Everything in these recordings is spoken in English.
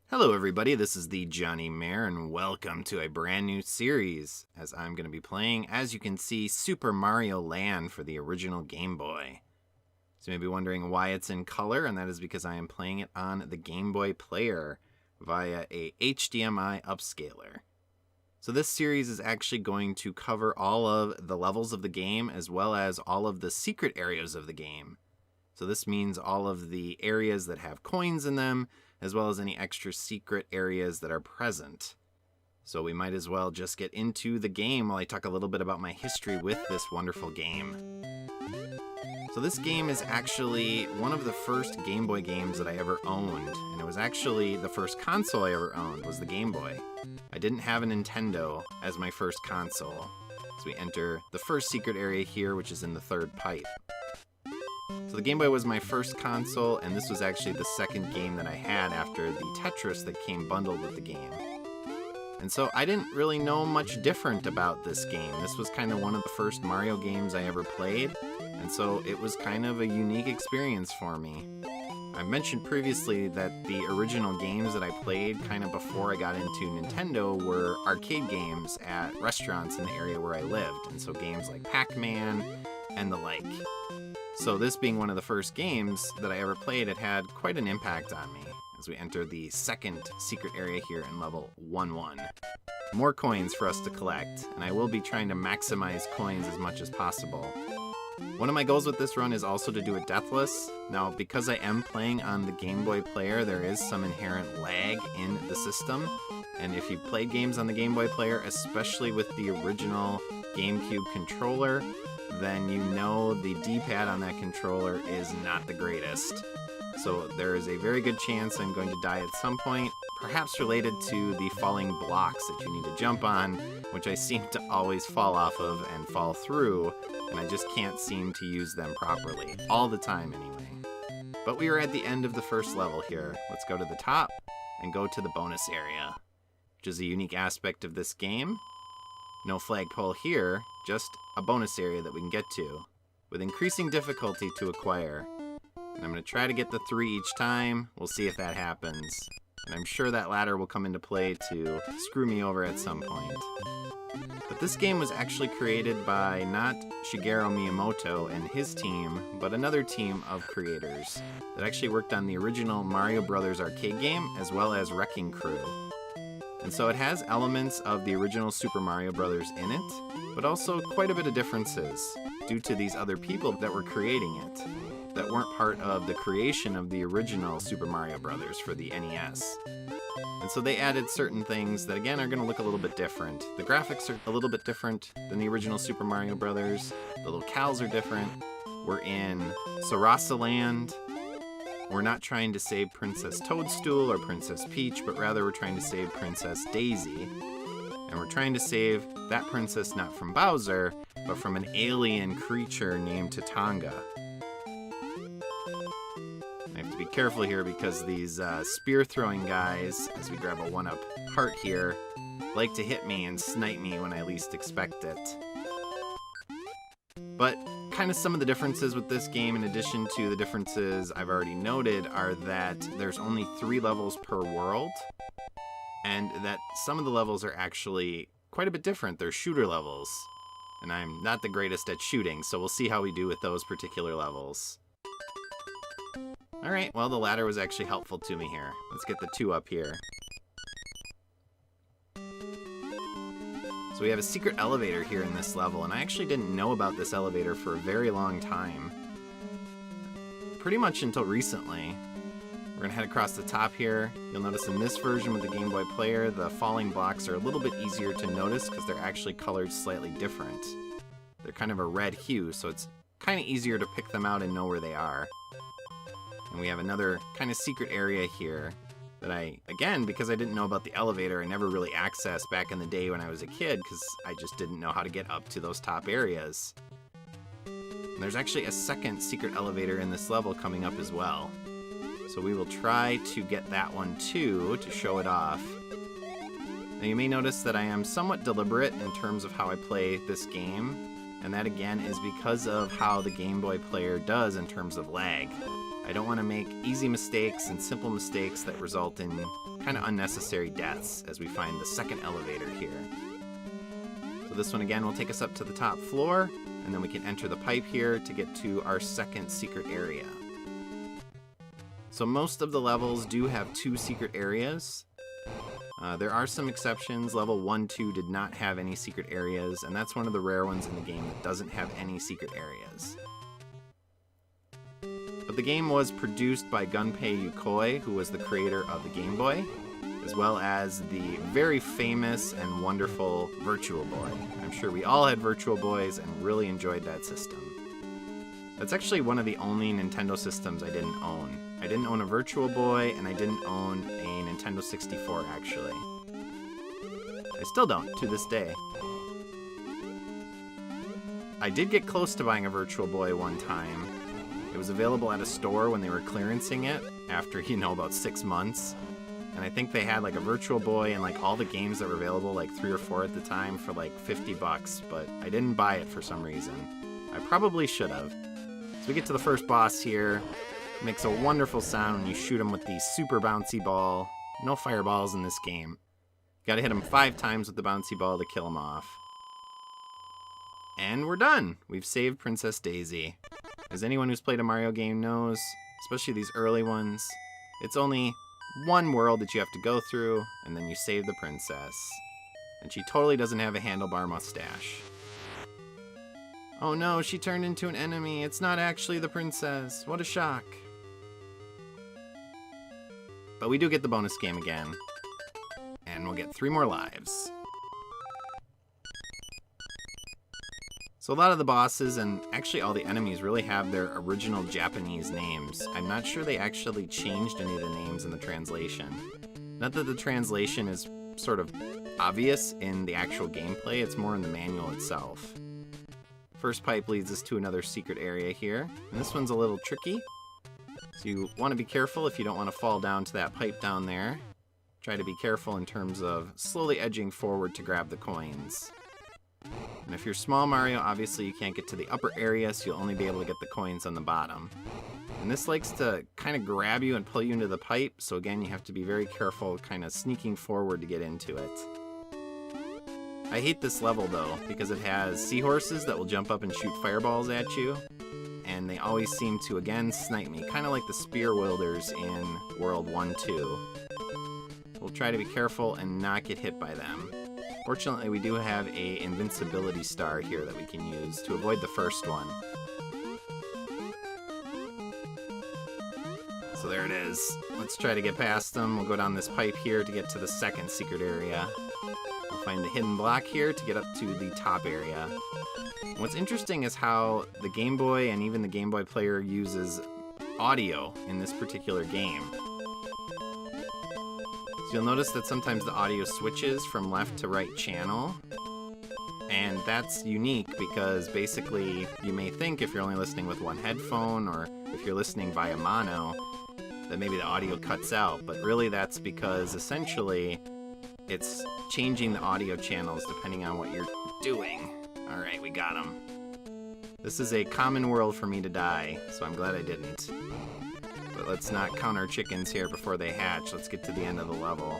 Hello everybody, this is the Johnny Mare and welcome to a brand new series as I'm going to be playing, as you can see, Super Mario Land for the original Game Boy. So you may be wondering why it's in color, and that is because I am playing it on the Game Boy Player via a HDMI upscaler. So this series is actually going to cover all of the levels of the game as well as all of the secret areas of the game. So this means all of the areas that have coins in them, as well as any extra secret areas that are present. So we might as well just get into the game while I talk a little bit about my history with this wonderful game. So this game is actually one of the first Game Boy games that I ever owned, and it was actually the first console I ever owned was the Game Boy. I didn't have a Nintendo as my first console. So we enter the first secret area here, which is in the third pipe. So the Game Boy was my first console, and this was actually the second game that I had after the Tetris that came bundled with the game. And so I didn't really know much different about this game. This was kind of one of the first Mario games I ever played, and so it was kind of a unique experience for me. I've mentioned previously that the original games that I played kind of before I got into Nintendo were arcade games at restaurants in the area where I lived, and so games like Pac-Man and the like. So this being one of the first games that I ever played, it had quite an impact on me as we enter the second secret area here in level 1-1. More coins for us to collect, and I will be trying to maximize coins as much as possible. One of my goals with this run is also to do it deathless. Now, because I am playing on the Game Boy Player, there is some inherent lag in the system, and if you played games on the Game Boy Player, especially with the original GameCube controller, then you know the D-pad on that controller is not the greatest. So there is a very good chance I'm going to die at some point, perhaps related to the falling blocks that you need to jump on, which I seem to always fall off of and fall through, and I just can't seem to use them properly, all the time anyway. But we are at the end of the first level here. Let's go to the top and go to the bonus area, which is a unique aspect of this game. No flagpole here, just a bonus area that we can get to, with increasing difficulty to acquire. And I'm going to try to get the 3 each time. We'll see if that happens. And I'm sure that ladder will come into play to screw me over at some point. But this game was actually created by not Shigeru Miyamoto and his team, but another team of creators that actually worked on the original Mario Brothers arcade game, as well as Wrecking Crew. And so it has elements of the original Super Mario Brothers in it, but also quite a bit of differences due to these other people that were creating it, that weren't part of the creation of the original Super Mario Brothers for the NES. And so they added certain things that, again, are going to look a little bit different. The graphics are a little bit different than the original Super Mario Brothers. The locales are different. We're in Sarasa Land. We're not trying to save Princess Toadstool or Princess Peach, but rather we're trying to save Princess Daisy. And we're trying to save that princess not from Bowser, but from an alien creature named Tatanga. I have to be careful here because these spear-throwing guys, as we grab a 1-up heart here, like to hit me and snipe me when I least expect it. But kind of some of the differences with this game, in addition to the differences I've already noted, are that there's only 3 levels per world, and that some of the levels are actually quite a bit different. They're shooter levels, and I'm not the greatest at shooting, so we'll see how we do with those particular levels. Alright, well, the ladder was actually helpful to me here. Let's get the 2 up here. So we have a secret elevator here in this level, and I actually didn't know about this elevator for a very long time. Pretty much until recently. We're going to head across the top here. You'll notice in this version with the Game Boy Player, the falling blocks are a little bit easier to notice because they're actually colored slightly different. They're kind of a red hue, so it's kind of easier to pick them out and know where they are. And we have another kind of secret area here that I, again, because I didn't know about the elevator, I never really accessed back in the day when I was a kid because I just didn't know how to get up to those top areas. And there's actually a second secret elevator in this level coming up as well. So we will try to get that one too, to show it off. Now you may notice that I am somewhat deliberate in terms of how I play this game, and that again is because of how the Game Boy Player does in terms of lag. I don't want to make easy mistakes and simple mistakes that result in kind of unnecessary deaths, as we find the second elevator here. So this one again will take us up to the top floor, and then we can enter the pipe here to get to our second secret area. So most of the levels do have 2 secret areas. There are some exceptions. Level 1, 2 did not have any secret areas, and that's one of the rare ones in the game that doesn't have any secret areas. But the game was produced by Gunpei Yokoi, who was the creator of the Game Boy, as well as the very famous and wonderful Virtual Boy. I'm sure we all had Virtual Boys and really enjoyed that system. That's actually one of the only Nintendo systems I didn't own. I didn't own a Virtual Boy, and I didn't own a Nintendo 64, actually. I still don't, to this day. I did get close to buying a Virtual Boy one time. It was available at a store when they were clearancing it, after, about 6 months. And I think they had like a Virtual Boy and like all the games that were available, like 3 or 4 at the time, for like $50, but I didn't buy it for some reason. I probably should have. So we get to the first boss here. It makes a wonderful sound when you shoot him with the super bouncy ball. No fireballs in this game. You gotta hit him 5 times with the bouncy ball to kill him off. And we're done! We've saved Princess Daisy. As anyone who's played a Mario game knows, especially these early ones, it's only one world that you have to go through, and then you save the princess. And she totally doesn't have a handlebar mustache. Oh no, she turned into an enemy. It's not actually the princess. What a shock. But we do get the bonus game again. And we'll get 3 more lives. So a lot of the bosses, and actually all the enemies, really have their original Japanese names. I'm not sure they actually changed any of the names in the translation. Not that the translation is sort of obvious in the actual gameplay, it's more in the manual itself. First pipe leads us to another secret area here, and this one's a little tricky. So you want to be careful if you don't want to fall down to that pipe down there. Try to be careful in terms of slowly edging forward to grab the coins. And if you're small Mario, obviously you can't get to the upper area, so you'll only be able to get the coins on the bottom. And this likes to kind of grab you and pull you into the pipe, so again, you have to be very careful, kind of sneaking forward to get into it. I hate this level though, because it has seahorses that will jump up and shoot fireballs at you, and they always seem to again snipe me, kind of like the spear wielders in World 1-2. We'll try to be careful and not get hit by them. Fortunately, we do have a invincibility star here that we can use to avoid the first one. So there it is. Let's try to get past them. We'll go down this pipe here to get to the second secret area. We'll find the hidden block here to get up to the top area. And what's interesting is how the Game Boy and even the Game Boy player uses audio in this particular game. So you'll notice that sometimes the audio switches from left to right channel, and that's unique because basically you may think if you're only listening with one headphone or if you're listening via mono that maybe the audio cuts out, but really that's because essentially it's changing the audio channels depending on what you're doing. Alright, we got him. This is a common world for me to die, so I'm glad I didn't. But let's not count our chickens here before they hatch. Let's get to the end of the level.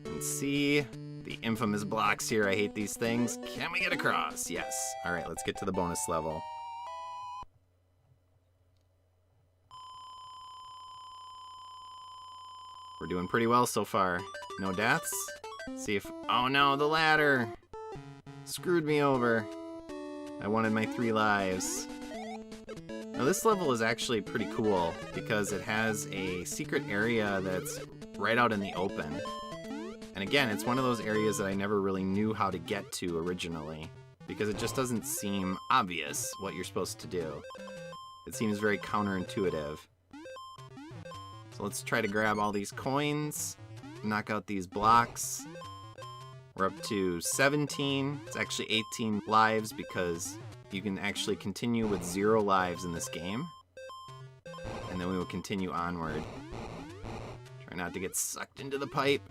And see the infamous blocks here. I hate these things. Can we get across? Yes. Alright, let's get to the bonus level. We're doing pretty well so far. No deaths? See if... Oh no, the ladder! Screwed me over. I wanted my 3 lives. Now this level is actually pretty cool because it has a secret area that's right out in the open. And again, it's one of those areas that I never really knew how to get to originally because it just doesn't seem obvious what you're supposed to do. It seems very counterintuitive. So let's try to grab all these coins, knock out these blocks. We're up to 17. It's actually 18 lives because you can actually continue with 0 lives in this game. And then we will continue onward. Try not to get sucked into the pipe.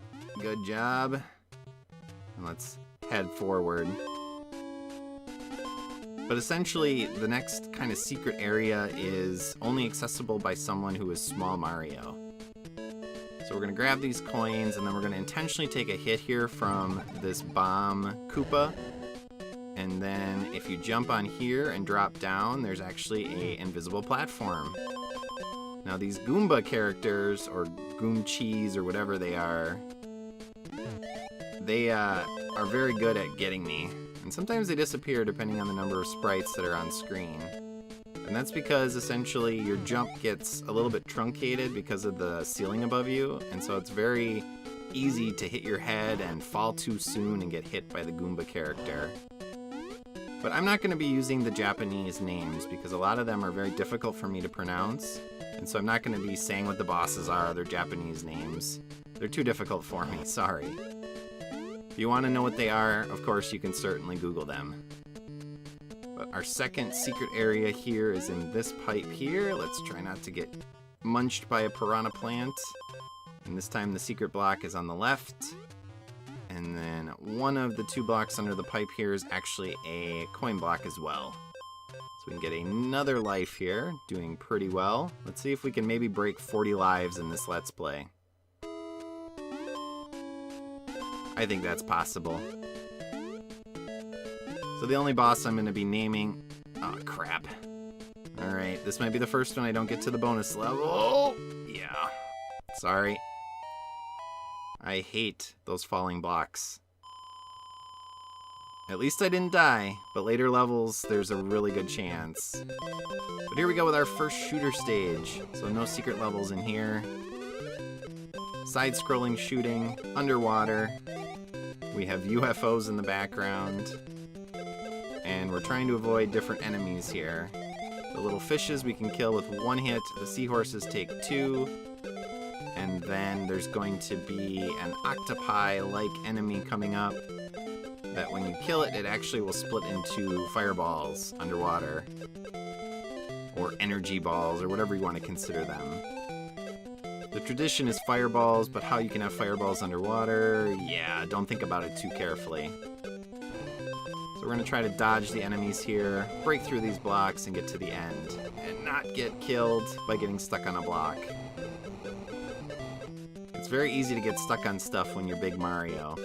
Good job. And let's head forward. But essentially, the next kind of secret area is only accessible by someone who is Small Mario. So we're going to grab these coins, and then we're going to intentionally take a hit here from this bomb Koopa. And then if you jump on here and drop down, there's actually an invisible platform. Now these Goomba characters, or Goomchees, or whatever they are very good at getting me. And sometimes they disappear depending on the number of sprites that are on screen. And that's because essentially your jump gets a little bit truncated because of the ceiling above you, and so it's very easy to hit your head and fall too soon and get hit by the Goomba character. But I'm not going to be using the Japanese names because a lot of them are very difficult for me to pronounce, and so I'm not going to be saying what the bosses are, their Japanese names. They're too difficult for me, sorry. If you want to know what they are, of course you can certainly Google them. But our second secret area here is in this pipe here. Let's try not to get munched by a piranha plant. And this time the secret block is on the left. And then one of the 2 blocks under the pipe here is actually a coin block as well. So we can get another life here, doing pretty well. Let's see if we can maybe break 40 lives in this Let's Play. I think that's possible. So the only boss I'm going to be naming... Oh, crap. Alright, this might be the first one I don't get to the bonus level. Yeah. Sorry. I hate those falling blocks. At least I didn't die, but later levels, there's a really good chance. But here we go with our first shooter stage. So no secret levels in here. Side-scrolling shooting, underwater. We have UFOs in the background. And we're trying to avoid different enemies here. The little fishes we can kill with 1 hit, the seahorses take 2, and then there's going to be an octopi-like enemy coming up that when you kill it, it actually will split into fireballs underwater. Or energy balls, or whatever you want to consider them. The tradition is fireballs, but how you can have fireballs underwater, yeah, don't think about it too carefully. So we're going to try to dodge the enemies here, break through these blocks, and get to the end. And not get killed by getting stuck on a block. It's very easy to get stuck on stuff when you're Big Mario.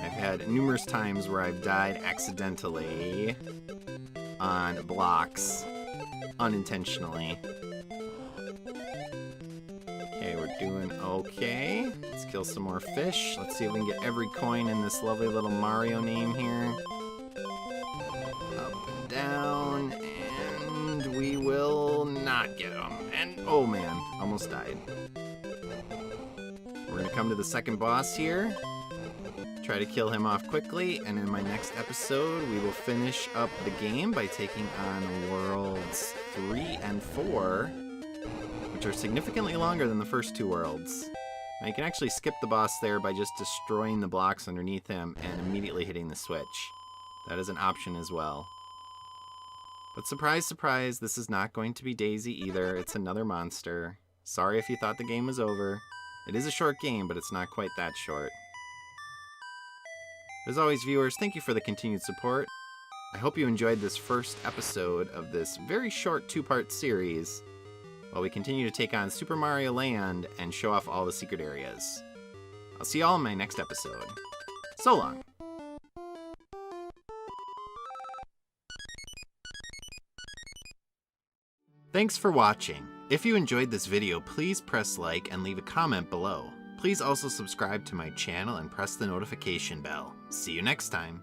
I've had numerous times where I've died accidentally on blocks, unintentionally. Okay, we're doing okay. Let's kill some more fish. Let's see if we can get every coin in this lovely little Mario name here. Up and down, and we will not get them. And, oh man, almost died. We're gonna come to the second boss here. Try to kill him off quickly, and in my next episode, we will finish up the game by taking on Worlds 3 and 4, which are significantly longer than the first 2 worlds. Now you can actually skip the boss there by just destroying the blocks underneath him and immediately hitting the switch. That is an option as well. But surprise, surprise, this is not going to be Daisy either. It's another monster. Sorry if you thought the game was over. It is a short game, but it's not quite that short. As always, viewers, thank you for the continued support. I hope you enjoyed this first episode of this very short 2-part series, while we continue to take on Super Mario Land and show off all the secret areas. I'll see y'all in my next episode. So long! Thanks for watching. If you enjoyed this video, please press like and leave a comment below. Please also subscribe to my channel and press the notification bell. See you next time!